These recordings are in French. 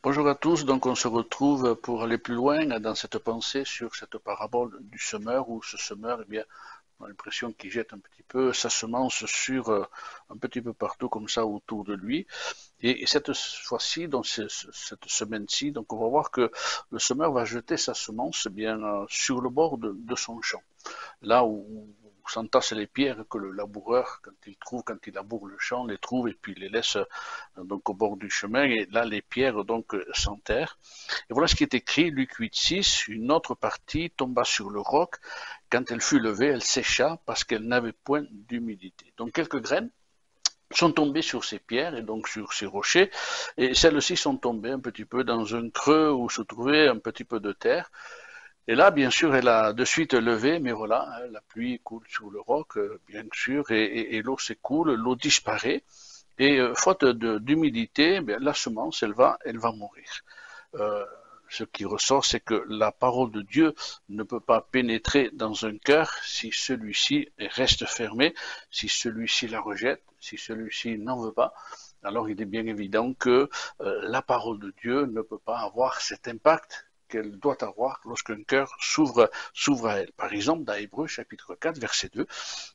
Bonjour à tous, donc on se retrouve pour aller plus loin dans cette pensée sur cette parabole du semeur, où ce semeur, eh bien, on a l'impression qu'il jette un petit peu sa semence sur un petit peu partout comme ça autour de lui. Et cette fois-ci, donc cette semaine-ci, donc on va voir que le semeur va jeter sa semence bien sur le bord de son champ, là où s'entassent les pierres que le laboureur, quand il laboure le champ, les trouve et puis les laisse donc au bord du chemin. Et là, les pierres donc s'enterrent. Et voilà ce qui est écrit, Luc 8,6. Une autre partie tomba sur le roc. Quand elle fut levée, elle sécha parce qu'elle n'avait point d'humidité. Donc quelques graines sont tombées sur ces pierres et donc sur ces rochers, et celles-ci sont tombées un petit peu dans un creux où se trouvait un petit peu de terre. Et là, bien sûr, elle a de suite levé, mais voilà, la pluie coule sur le roc, bien sûr, et l'eau s'écoule, l'eau disparaît, et faute d'humidité, la semence, elle va mourir. Euh, Ce qui ressort, c'est que la parole de Dieu ne peut pas pénétrer dans un cœur si celui-ci reste fermé, si celui-ci la rejette, si celui-ci n'en veut pas. Alors il est bien évident que la parole de Dieu ne peut pas avoir cet impact qu'elle doit avoir lorsqu'un cœur s'ouvre à elle. Par exemple, dans Hébreux chapitre 4, verset 2,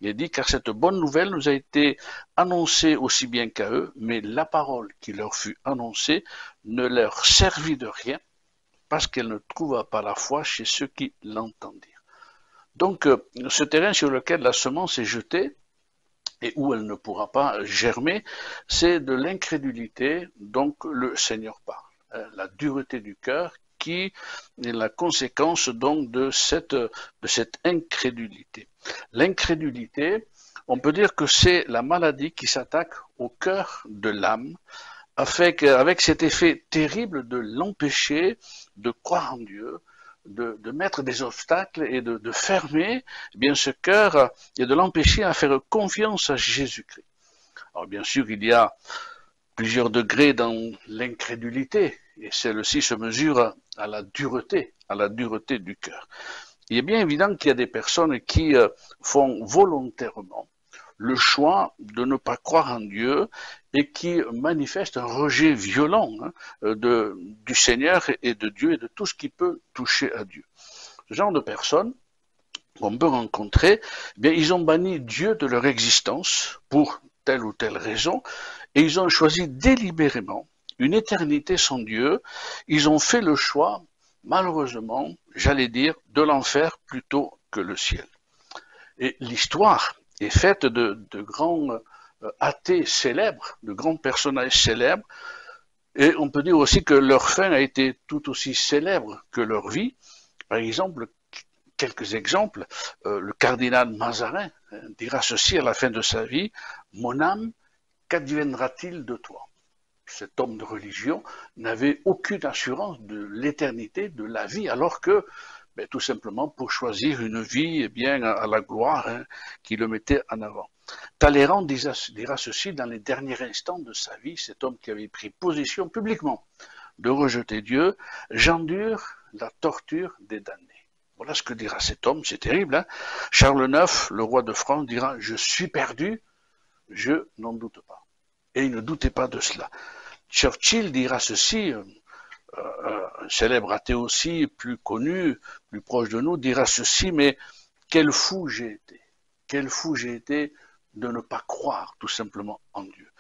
il est dit, car cette bonne nouvelle nous a été annoncée aussi bien qu'à eux, mais la parole qui leur fut annoncée ne leur servit de rien parce qu'elle ne trouva pas la foi chez ceux qui l'entendirent. Donc, ce terrain sur lequel la semence est jetée et où elle ne pourra pas germer, c'est de l'incrédulité, donc le Seigneur parle. La dureté du cœur qui est la conséquence donc de cette incrédulité. L'incrédulité, on peut dire que c'est la maladie qui s'attaque au cœur de l'âme, avec cet effet terrible de l'empêcher de croire en Dieu, de mettre des obstacles et de fermer eh bien ce cœur et de l'empêcher à faire confiance à Jésus-Christ. Alors bien sûr, il y a plusieurs degrés dans l'incrédulité, et celle-ci se mesure à la dureté du cœur. Il est bien évident qu'il y a des personnes qui font volontairement le choix de ne pas croire en Dieu et qui manifestent un rejet violent du Seigneur et de Dieu et de tout ce qui peut toucher à Dieu. Ce genre de personnes qu'on peut rencontrer, eh bien, ils ont banni Dieu de leur existence pour telle ou telle raison, et ils ont choisi délibérément une éternité sans Dieu. Ils ont fait le choix, malheureusement, j'allais dire, de l'enfer plutôt que le ciel. Et l'histoire est faite de grands athées célèbres, de grands personnages célèbres, et on peut dire aussi que leur fin a été tout aussi célèbre que leur vie. Par exemple, quelques exemples, le cardinal Mazarin dira ceci à la fin de sa vie, mon âme, qu'adviendra-t-il de toi? Cet homme de religion n'avait aucune assurance de l'éternité, de la vie, alors que tout simplement pour choisir une vie bien à la gloire qui le mettait en avant. Talleyrand dira ceci dans les derniers instants de sa vie, cet homme qui avait pris position publiquement de rejeter Dieu, j'endure la torture des damnés. Voilà ce que dira cet homme, c'est terrible. Hein. Charles IX, le roi de France, dira, je suis perdu, je n'en doute pas. Et il ne doutait pas de cela. Churchill dira ceci, un célèbre athée aussi, plus connu, plus proche de nous, dira ceci, mais quel fou j'ai été de ne pas croire tout simplement en Dieu.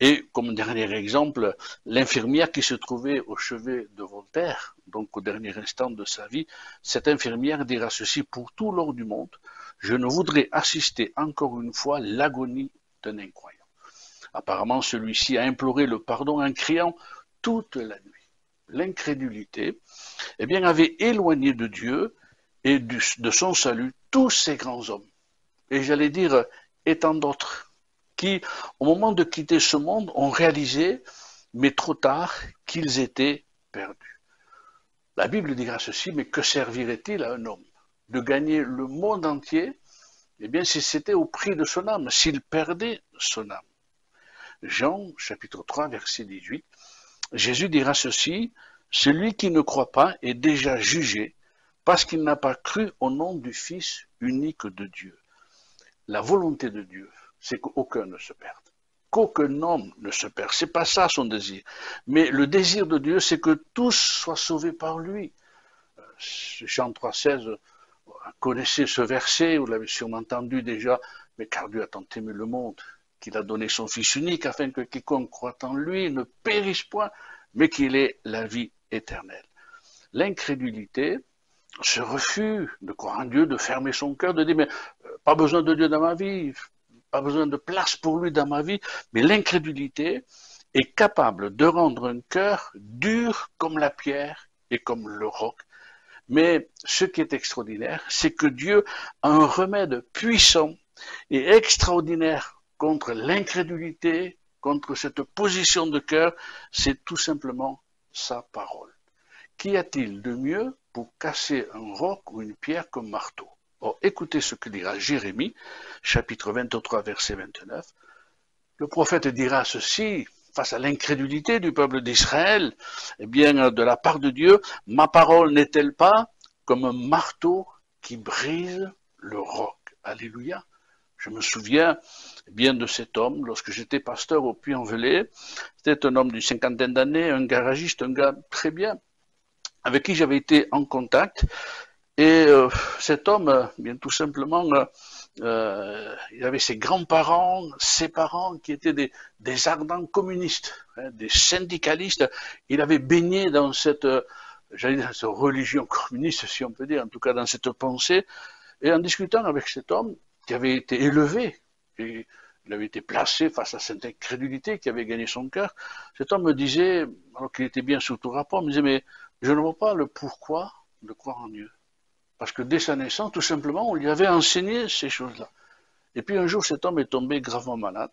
Et comme dernier exemple, l'infirmière qui se trouvait au chevet de Voltaire, donc au dernier instant de sa vie, cette infirmière dira ceci, pour tout l'or du monde, je ne voudrais assister encore une fois l'agonie d'un incroyant. Apparemment, celui-ci a imploré le pardon en criant toute la nuit. L'incrédulité, eh bien, avait éloigné de Dieu et de son salut tous ces grands hommes. Et j'allais dire, et tant d'autres, qui, au moment de quitter ce monde, ont réalisé, mais trop tard, qu'ils étaient perdus. La Bible dira ceci, mais que servirait-il à un homme de gagner le monde entier, eh bien, si c'était au prix de son âme, s'il perdait son âme. Jean, chapitre 3, verset 18, Jésus dira ceci, celui qui ne croit pas est déjà jugé parce qu'il n'a pas cru au nom du Fils unique de Dieu. La volonté de Dieu, c'est qu'aucun ne se perde. qu'aucun homme ne se perd. C'est pas ça son désir. Mais le désir de Dieu, c'est que tous soient sauvés par lui. Jean 3,16, connaissez ce verset, vous l'avez sûrement entendu déjà, mais car Dieu a tant aimé le monde, qu'il a donné son Fils unique, afin que quiconque croit en lui ne périsse point, mais qu'il ait la vie éternelle. L'incrédulité, ce refus de croire en Dieu, de fermer son cœur, de dire, mais pas besoin de Dieu dans ma vie, pas besoin de place pour lui dans ma vie, mais l'incrédulité est capable de rendre un cœur dur comme la pierre et comme le roc. Mais ce qui est extraordinaire, c'est que Dieu a un remède puissant et extraordinaire contre l'incrédulité, contre cette position de cœur, c'est tout simplement sa parole. Qu'y a-t-il de mieux pour casser un roc ou une pierre comme marteau? Or, écoutez ce que dira Jérémie, chapitre 23, verset 29. Le prophète dira ceci, face à l'incrédulité du peuple d'Israël, eh bien, de la part de Dieu, ma parole n'est-elle pas comme un marteau qui brise le roc? Alléluia. Je me souviens bien de cet homme, lorsque j'étais pasteur au Puy-en-Velay. C'était un homme d'une cinquantaine d'années, un garagiste, un gars très bien, avec qui j'avais été en contact. Et cet homme, bien tout simplement, il avait ses grands-parents, ses parents qui étaient des ardents communistes, des syndicalistes. Il avait baigné dans cette, cette religion communiste, si on peut dire, en tout cas dans cette pensée. Et en discutant avec cet homme qui avait été élevé, et il avait été placé face à cette incrédulité qui avait gagné son cœur, cet homme me disait, alors qu'il était bien sous tout rapport, il me disait, mais je ne vois pas le pourquoi de croire en Dieu. Parce que dès sa naissance, tout simplement, on lui avait enseigné ces choses-là. Et puis un jour, cet homme est tombé gravement malade.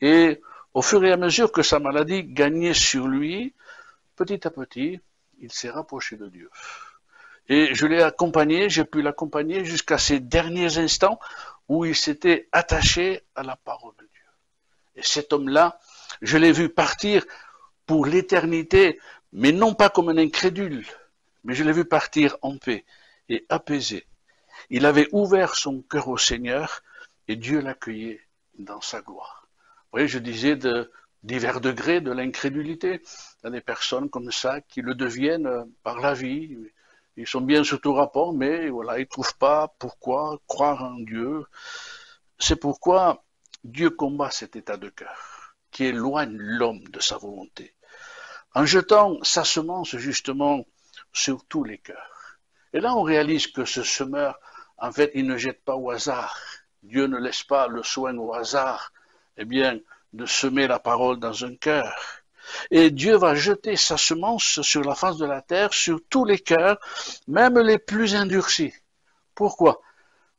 Et au fur et à mesure que sa maladie gagnait sur lui, petit à petit, il s'est rapproché de Dieu. Et je l'ai accompagné, j'ai pu l'accompagner jusqu'à ces derniers instants où il s'était attaché à la parole de Dieu. Et cet homme-là, je l'ai vu partir pour l'éternité, mais non pas comme un incrédule, mais je l'ai vu partir en paix et apaisé. Il avait ouvert son cœur au Seigneur et Dieu l'accueillait dans sa gloire. Vous voyez, je disais de divers degrés de l'incrédulité. Il y a des personnes comme ça qui le deviennent par la vie. Ils sont bien sous tout rapport, mais voilà, ils ne trouvent pas pourquoi croire en Dieu. C'est pourquoi Dieu combat cet état de cœur qui éloigne l'homme de sa volonté, en jetant sa semence justement sur tous les cœurs. Et là, on réalise que ce semeur, en fait, il ne jette pas au hasard. Dieu ne laisse pas le soin au hasard, eh bien, de semer la parole dans un cœur. Et Dieu va jeter sa semence sur la face de la terre, sur tous les cœurs, même les plus endurcis. Pourquoi?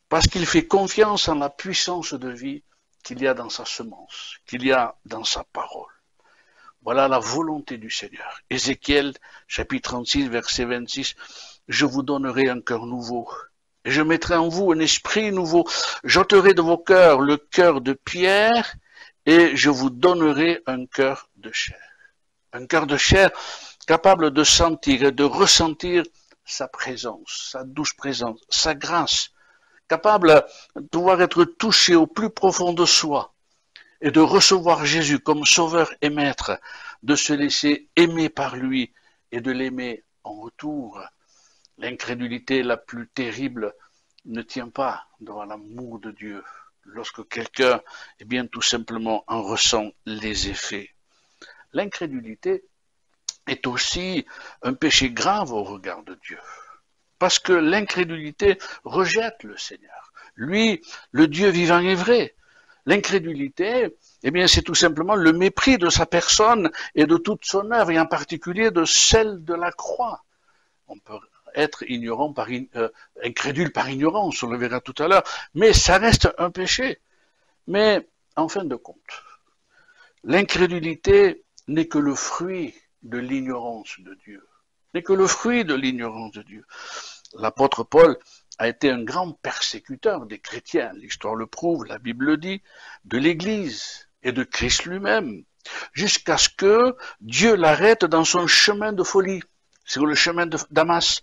Parce qu'il fait confiance en la puissance de vie qu'il y a dans sa semence, qu'il y a dans sa parole. Voilà la volonté du Seigneur. Ézéchiel, chapitre 36, verset 26. Je vous donnerai un cœur nouveau, et je mettrai en vous un esprit nouveau. J'ôterai de vos cœurs le cœur de pierre, et je vous donnerai un cœur de chair. Un cœur de chair capable de sentir et de ressentir sa présence, sa douce présence, sa grâce, capable de pouvoir être touché au plus profond de soi et de recevoir Jésus comme sauveur et maître, de se laisser aimer par lui et de l'aimer en retour. L'incrédulité la plus terrible ne tient pas devant l'amour de Dieu lorsque quelqu'un, eh bien, tout simplement en ressent les effets. L'incrédulité est aussi un péché grave au regard de Dieu, parce que l'incrédulité rejette le Seigneur. Lui, le Dieu vivant et vrai. L'incrédulité, eh bien, c'est tout simplement le mépris de sa personne et de toute son œuvre, et en particulier de celle de la croix. On peut être ignorant incrédule par ignorance, on le verra tout à l'heure, mais ça reste un péché. Mais en fin de compte, l'incrédulité n'est que le fruit de l'ignorance de Dieu. N'est que le fruit de l'ignorance de Dieu. L'apôtre Paul a été un grand persécuteur des chrétiens, l'histoire le prouve, la Bible le dit, de l'Église et de Christ lui-même, jusqu'à ce que Dieu l'arrête dans son chemin de folie, sur le chemin de Damas.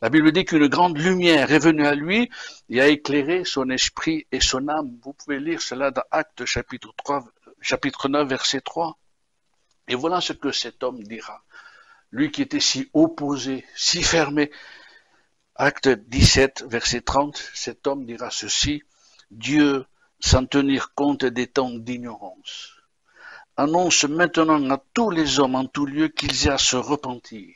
La Bible dit qu'une grande lumière est venue à lui et a éclairé son esprit et son âme. Vous pouvez lire cela dans Actes chapitre 3, chapitre 9, verset 3. Et voilà ce que cet homme dira. Lui qui était si opposé, si fermé. Acte 17, verset 30, cet homme dira ceci. Dieu, sans tenir compte des temps d'ignorance, annonce maintenant à tous les hommes en tout lieu qu'ils aient à se repentir,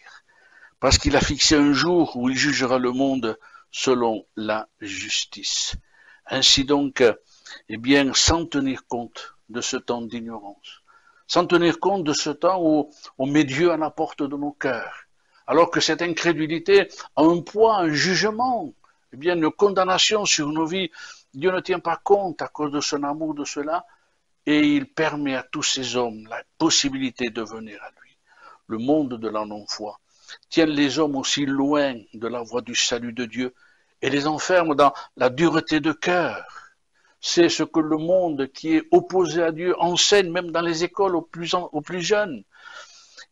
parce qu'il a fixé un jour où il jugera le monde selon la justice. Ainsi donc, eh bien, sans tenir compte de ce temps d'ignorance, sans tenir compte de ce temps où on met Dieu à la porte de nos cœurs, alors que cette incrédulité a un poids, un jugement, eh bien, une condamnation sur nos vies. Dieu ne tient pas compte à cause de son amour de cela, et il permet à tous ces hommes la possibilité de venir à lui. Le monde de la non-foi tient les hommes aussi loin de la voie du salut de Dieu et les enferme dans la dureté de cœur. C'est ce que le monde qui est opposé à Dieu enseigne même dans les écoles aux plus jeunes.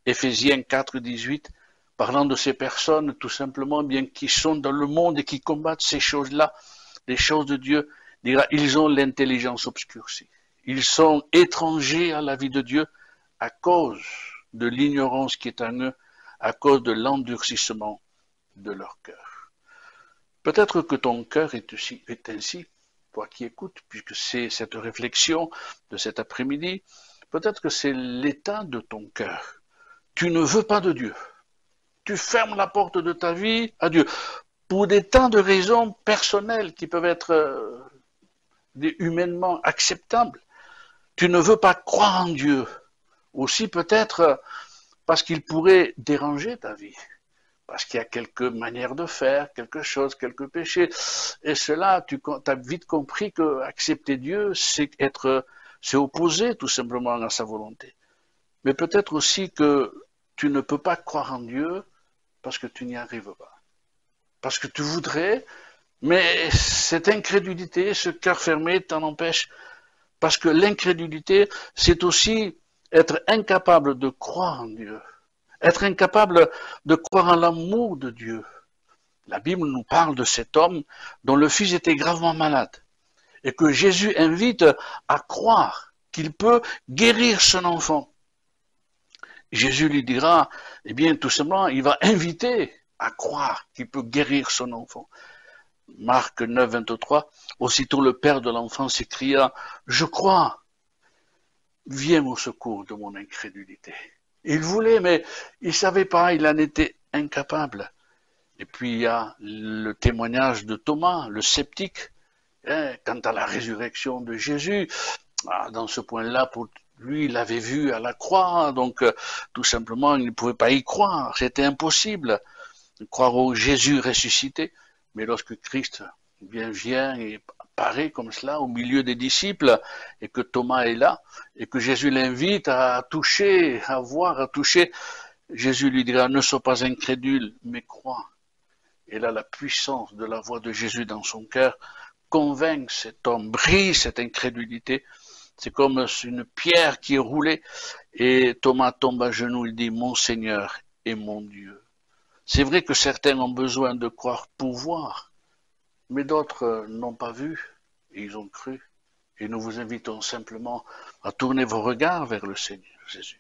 Éphésiens 4, 18, parlant de ces personnes tout simplement bien qui sont dans le monde et qui combattent ces choses-là, les choses de Dieu, dira, ils ont l'intelligence obscurcie. Ils sont étrangers à la vie de Dieu à cause de l'ignorance qui est en eux, à cause de l'endurcissement de leur cœur. Peut-être que ton cœur est ainsi, toi qui écoutes, puisque c'est cette réflexion de cet après-midi, peut-être que c'est l'état de ton cœur. Tu ne veux pas de Dieu. Tu fermes la porte de ta vie à Dieu, pour des tas de raisons personnelles qui peuvent être humainement acceptables. Tu ne veux pas croire en Dieu, aussi peut-être parce qu'il pourrait déranger ta vie, parce qu'il y a quelques manières de faire, quelque chose, quelques péchés. Et cela, tu as vite compris que accepter Dieu, c'est opposer tout simplement à sa volonté. Mais peut-être aussi que tu ne peux pas croire en Dieu parce que tu n'y arrives pas. Parce que tu voudrais, mais cette incrédulité, ce cœur fermé t'en empêche. Parce que l'incrédulité, c'est aussi être incapable de croire en Dieu. Être incapable de croire en l'amour de Dieu. La Bible nous parle de cet homme dont le fils était gravement malade. Et que Jésus invite à croire qu'il peut guérir son enfant. Jésus lui dira, eh bien, tout simplement, il va inviter à croire qu'il peut guérir son enfant. Marc 9, 23, aussitôt le père de l'enfant s'écria, je crois, viens au secours de mon incrédulité. Il voulait, mais il ne savait pas, il en était incapable. Et puis il y a le témoignage de Thomas, le sceptique, quant à la résurrection de Jésus. Dans ce point-là, pour lui, il l'avait vu à la croix, donc tout simplement, il ne pouvait pas y croire, c'était impossible de croire au Jésus ressuscité. Mais lorsque Christ vient et apparaît comme cela au milieu des disciples, et que Thomas est là, et que Jésus l'invite à toucher, à voir, à toucher, Jésus lui dira, ne sois pas incrédule, mais crois. Et là, la puissance de la voix de Jésus dans son cœur convainc cet homme, brise cette incrédulité. C'est comme une pierre qui est roulée, et Thomas tombe à genoux, il dit, mon Seigneur et mon Dieu. C'est vrai que certains ont besoin de croire pour voir, mais d'autres n'ont pas vu et ils ont cru. Et nous vous invitons simplement à tourner vos regards vers le Seigneur Jésus.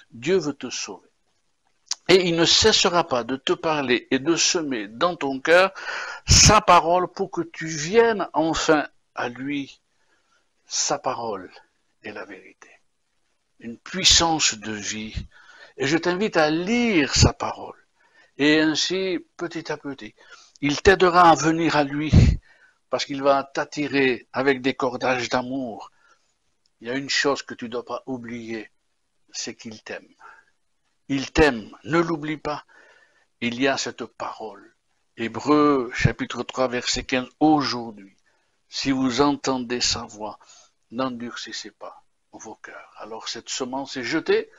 Dieu veut te sauver. Et il ne cessera pas de te parler et de semer dans ton cœur sa parole pour que tu viennes enfin à lui. Sa parole est la vérité. Une puissance de vie. Et je t'invite à lire sa parole. Et ainsi, petit à petit, il t'aidera à venir à lui, parce qu'il va t'attirer avec des cordages d'amour. Il y a une chose que tu ne dois pas oublier, c'est qu'il t'aime. Il t'aime, ne l'oublie pas. Il y a cette parole. Hébreux, chapitre 3, verset 15, aujourd'hui, si vous entendez sa voix, n'endurcissez pas vos cœurs. Alors cette semence est jetée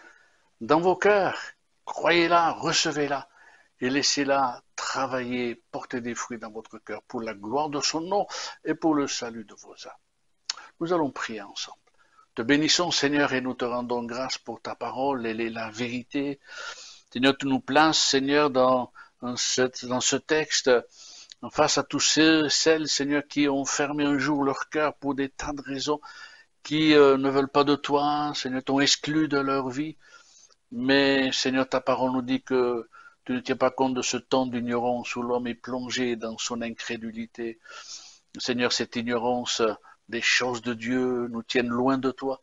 dans vos cœurs. Croyez-la, recevez-la. Et laissez-la travailler, porter des fruits dans votre cœur pour la gloire de son nom et pour le salut de vos âmes. Nous allons prier ensemble. Te bénissons, Seigneur, et nous te rendons grâce pour ta parole. Elle est la vérité. Seigneur, tu nous places, Seigneur, dans ce texte, face à tous celles, Seigneur, qui ont fermé un jour leur cœur pour des tas de raisons. qui ne veulent pas de toi, Seigneur, t'ont exclu de leur vie. Mais Seigneur, ta parole nous dit que tu ne tiens pas compte de ce temps d'ignorance où l'homme est plongé dans son incrédulité. Seigneur, cette ignorance des choses de Dieu nous tienne loin de toi,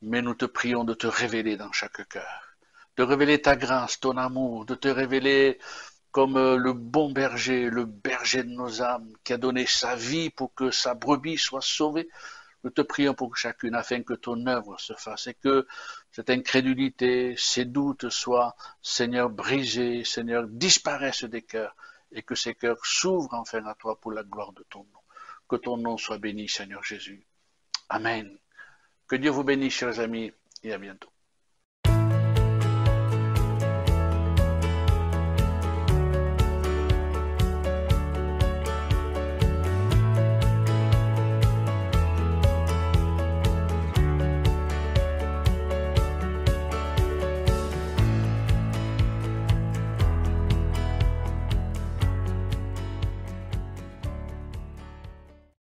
mais nous te prions de te révéler dans chaque cœur, de révéler ta grâce, ton amour, de te révéler comme le bon berger, le berger de nos âmes, qui a donné sa vie pour que sa brebis soit sauvée. Nous te prions pour chacune, afin que ton œuvre se fasse et que cette incrédulité, ces doutes soient, Seigneur, brisés, Seigneur, disparaissent des cœurs et que ces cœurs s'ouvrent enfin à toi pour la gloire de ton nom. Que ton nom soit béni, Seigneur Jésus. Amen. Que Dieu vous bénisse, chers amis, et à bientôt.